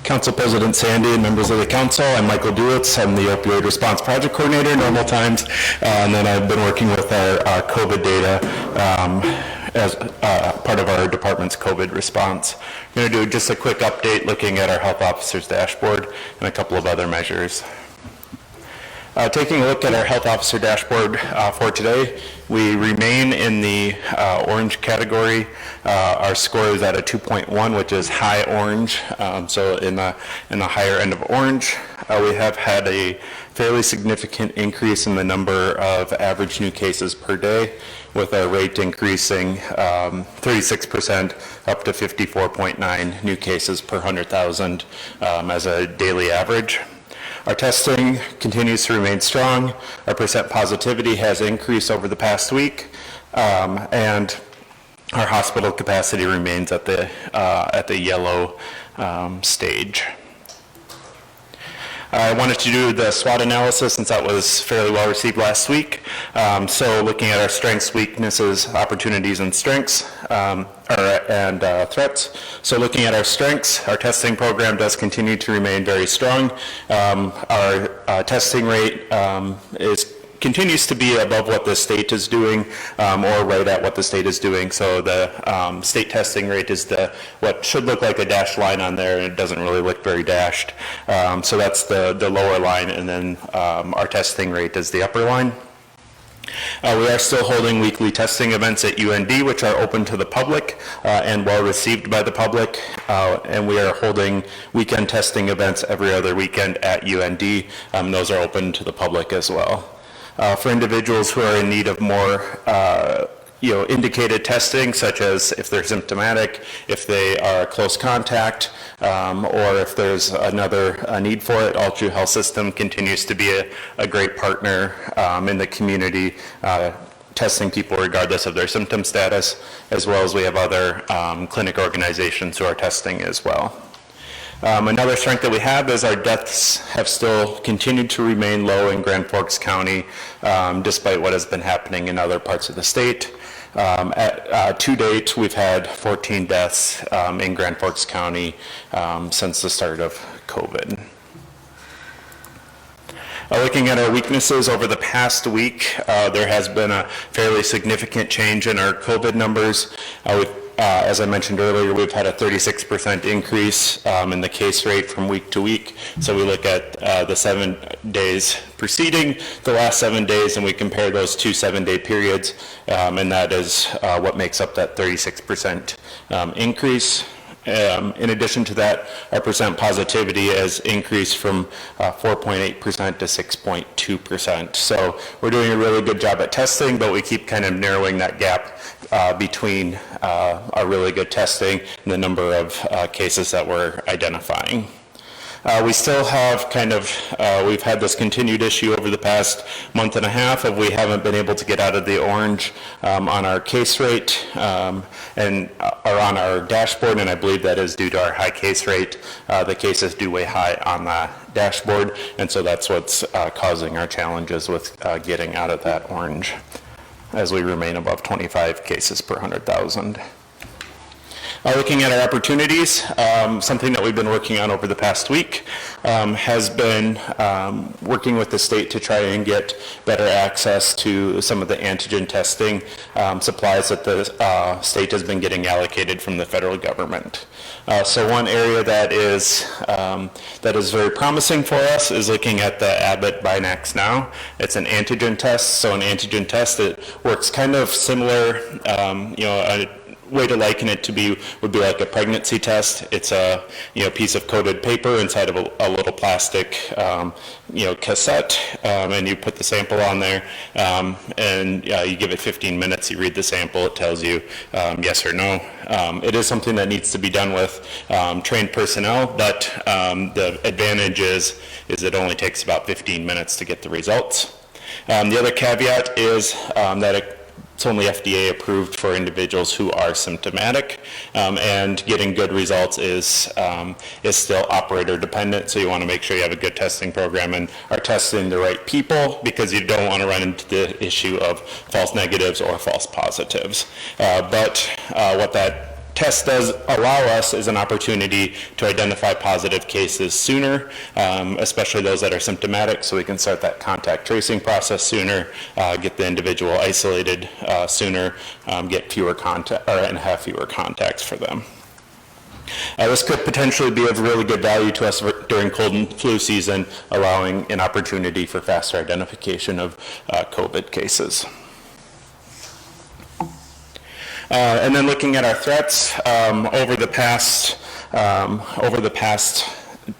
Council President Sandy and members of the council, I'm Michael Duwitz. I'm the Opioid Response Project Coordinator, normal times, and then I've been working with our COVID data as part of our department's COVID response. I'm going to do just a quick update looking at our health officer's dashboard and a couple of other measures. Taking a look at our health officer dashboard for today, we remain in the orange category. Our score is at a 2.1, which is high orange, so in the higher end of orange. We have had a fairly significant increase in the number of average new cases per day, with our rate increasing 36% up to 54.9 new cases per 100,000 as a daily average. Our testing continues to remain strong. Our percent positivity has increased over the past week, and our hospital capacity remains at the yellow stage. I wanted to do the SWOT analysis since that was fairly well received last week. So looking at our strengths, weaknesses, opportunities, and strengths, and threats. So looking at our strengths, our testing program does continue to remain very strong. Our testing rate continues to be above what the state is doing, or right at what the state is doing. So the state testing rate is what should look like a dashed line on there, and it doesn't really look very dashed. So that's the lower line, and then our testing rate is the upper line. We are still holding weekly testing events at UND, which are open to the public and well received by the public. And we are holding weekend testing events every other weekend at UND. Those are open to the public as well. For individuals who are in need of more indicated testing, such as if they're symptomatic, if they are a close contact, or if there's another need for it, All True Health System continues to be a great partner in the community, testing people regardless of their symptom status, as well as we have other clinic organizations who are testing as well. Another strength that we have is our deaths have still continued to remain low in Grand Forks County, despite what has been happening in other parts of the state. To date, we've had 14 deaths in Grand Forks County since the start of COVID. Looking at our weaknesses over the past week, there has been a fairly significant change in our COVID numbers. As I mentioned earlier, we've had a 36% increase in the case rate from week to week. So we look at the 7 days preceding the last 7 days, and we compare those two 7-day periods, and that is what makes up that 36% increase. In addition to that, our percent positivity has increased from 4.8% to 6.2%. So we're doing a really good job at testing, but we keep kind of narrowing that gap between our really good testing and the number of cases that we're identifying. We still have we've had this continued issue over the past month and a half of we haven't been able to get out of the orange on our case rate and or on our dashboard, and I believe that is due to our high case rate. The cases do weigh high on the dashboard, and so that's what's causing our challenges with getting out of that orange as we remain above 25 cases per 100,000. Looking at our opportunities, something that we've been working on over the past week has been working with the state to try and get better access to some of the antigen testing supplies that the state has been getting allocated from the federal government. So one area that is very promising for us is looking at the Abbott Binax Now. It's an antigen test. So an antigen test, it works kind of similar, a way to liken it to would be like a pregnancy test. It's a piece of coated paper inside of a little plastic cassette, and you put the sample on there, and you give it 15 minutes. You read the sample. It tells you yes or no. It is something that needs to be done with trained personnel, but the advantage is it only takes about 15 minutes to get the results. The other caveat is that it's only FDA approved for individuals who are symptomatic, and getting good results is still operator dependent. So you want to make sure you have a good testing program and are testing the right people, because you don't want to run into the issue of false negatives or false positives. But what that test does allow us is an opportunity to identify positive cases sooner, especially those that are symptomatic, so we can start that contact tracing process sooner, get the individual isolated sooner, get fewer and have fewer contacts for them. This could potentially be of really good value to us during cold and flu season, allowing an opportunity for faster identification of COVID cases. And then looking at our threats, over the past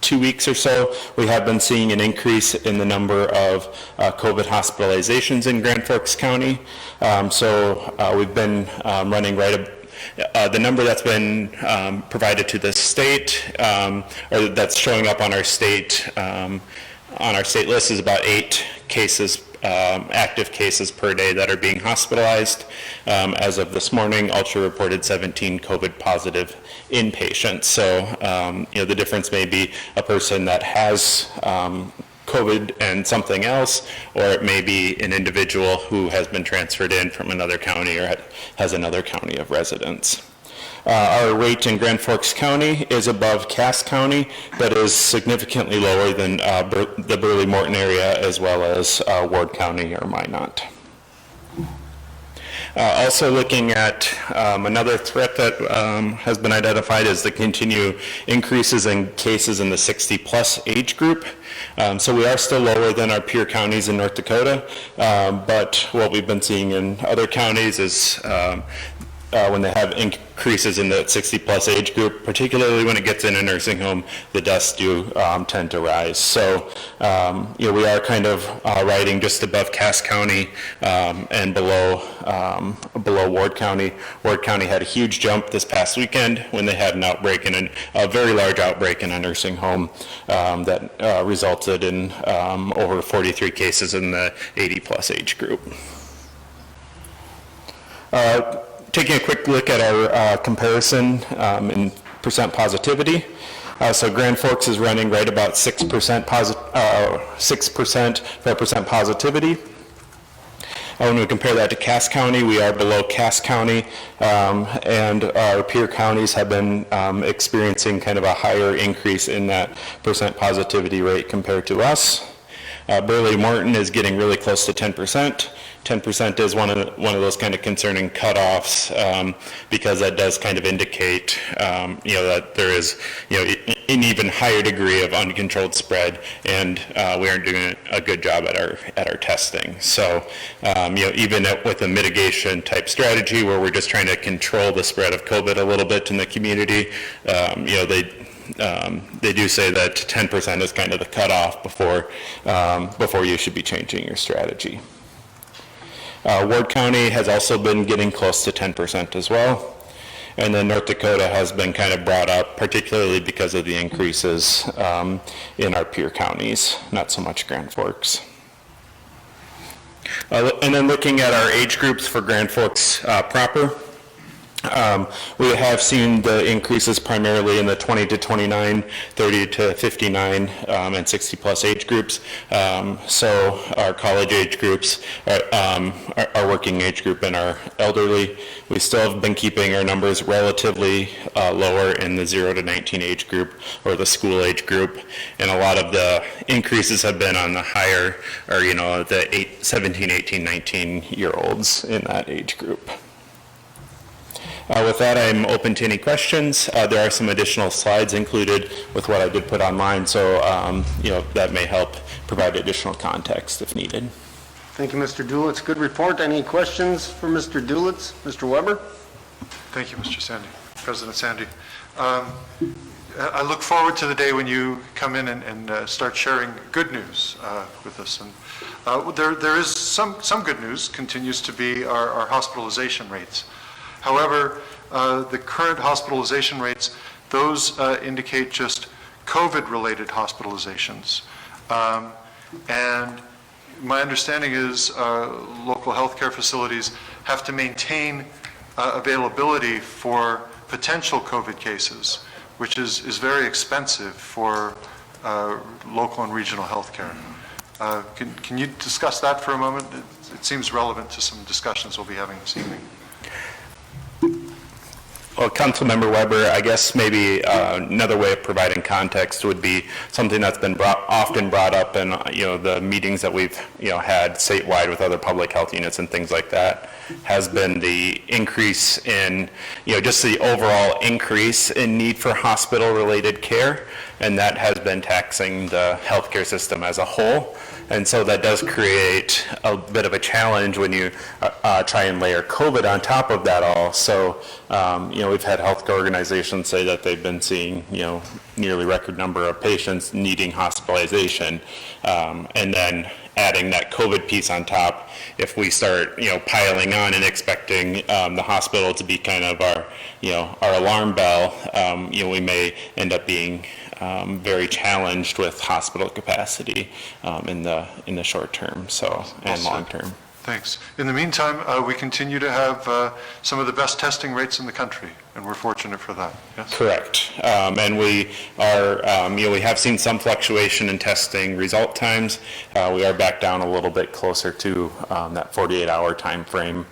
2 weeks or so, we have been seeing an increase in the number of COVID hospitalizations in Grand Forks County. We've been running the number that's been provided to the state, or that's showing up on our state list, is about 8 cases, active cases per day that are being hospitalized. As of this morning, Ultra reported 17 COVID positive inpatients. So, the difference may be a person that has COVID and something else, or it may be an individual who has been transferred in from another county or has another county of residence. Our rate in Grand Forks County is above Cass County, but is significantly lower than the Burley-Morton area, as well as Ward County or Minot. Also looking at another threat that has been identified is the continued increases in cases in the 60-plus age group. So we are still lower than our peer counties in North Dakota, but what we've been seeing in other counties is when they have increases in the 60-plus age group, particularly when it gets in a nursing home, the deaths do tend to rise. So, we are kind of riding just above Cass County and below Ward County. Ward County had a huge jump this past weekend when they had an outbreak, a very large outbreak in a nursing home that resulted in over 43 cases in the 80-plus age group. Taking a quick look at our comparison in percent positivity. So Grand Forks is running right about 6% for percent positivity. When we compare that to Cass County, we are below Cass County, and our peer counties have been experiencing kind of a higher increase in that percent positivity rate compared to us. Burley-Morton is getting really close to 10%. 10% is one of those kind of concerning cutoffs, because that does kind of indicate, that there is, an even higher degree of uncontrolled spread, and we aren't doing a good job at our testing. So, even with a mitigation type strategy where we're just trying to control the spread of COVID a little bit in the community, they do say that 10% is kind of the cutoff before you should be changing your strategy. Ward County has also been getting close to 10% as well. And then North Dakota has been kind of brought up, particularly because of the increases in our peer counties, not so much Grand Forks. And then looking at our age groups for Grand Forks proper, we have seen the increases primarily in the 20 to 29, 30 to 59, and 60 plus age groups. So our college age groups, our working age group, and our elderly, we still have been keeping our numbers relatively lower in the 0 to 19 age group, or the school age group. And a lot of the increases have been on the higher, or the 17, 18, 19-year-olds in that age group. With that, I'm open to any questions. There are some additional slides included with what I did put online, so that may help provide additional context if needed. Thank you, Mr. Dulitz. Good report. Any questions for Mr. Dulitz? Mr. Weber? Thank you, Mr. Sandy, President Sandy. I look forward to the day when you come in and start sharing good news with us. And there is some good news, continues to be our hospitalization rates. However, the current hospitalization rates, those indicate just COVID-related hospitalizations. And my understanding is local healthcare facilities have to maintain availability for potential COVID cases, which is very expensive for local and regional healthcare. Can you discuss that for a moment? It seems relevant to some discussions we'll be having this evening. Well, Councilmember Weber, I guess maybe another way of providing context would be something that's been often brought up in, the meetings that we've, had statewide with other public health units and things like that, has been the increase in, just the overall increase in need for hospital-related care, and that has been taxing the healthcare system as a whole. And so that does create a bit of a challenge when you try and layer COVID on top of that all. So, we've had healthcare organizations say that they've been seeing, nearly record number of patients needing hospitalization. And then adding that COVID piece on top, if we start, piling on and expecting the hospital to be kind of our alarm bell, we may end up being very challenged with hospital capacity in the short term, and long term. Thanks. In the meantime, we continue to have some of the best testing rates in the country, and we're fortunate for that. Yes? Correct. And we are, we have seen some fluctuation in testing result times. We are back down a little bit closer to that 48-hour time frame.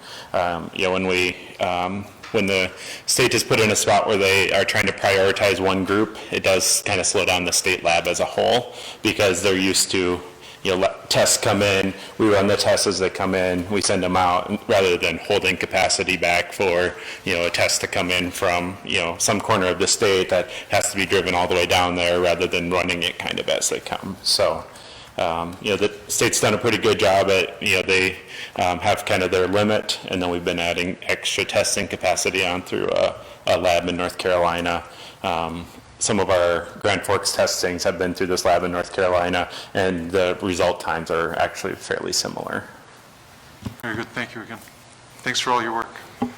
When the state is put in a spot where they are trying to prioritize one group, it does kind of slow down the state lab as a whole, because they're used to, let tests come in, we run the tests as they come in, we send them out, rather than holding capacity back for, a test to come in from, some corner of the state that has to be driven all the way down there, rather than running it kind of as they come. So, the state's done a pretty good job at, they have kind of their limit, and then we've been adding extra testing capacity on through a lab in North Carolina. Some of our Grand Forks testings have been through this lab in North Carolina, and the result times are actually fairly similar. Very good. Thank you again. Thanks for all your work.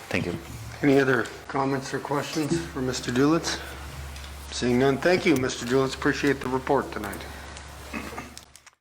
Thank you. Any other comments or questions for Mr. Dulitz? Seeing none, thank you, Mr. Dulitz. Appreciate the report tonight.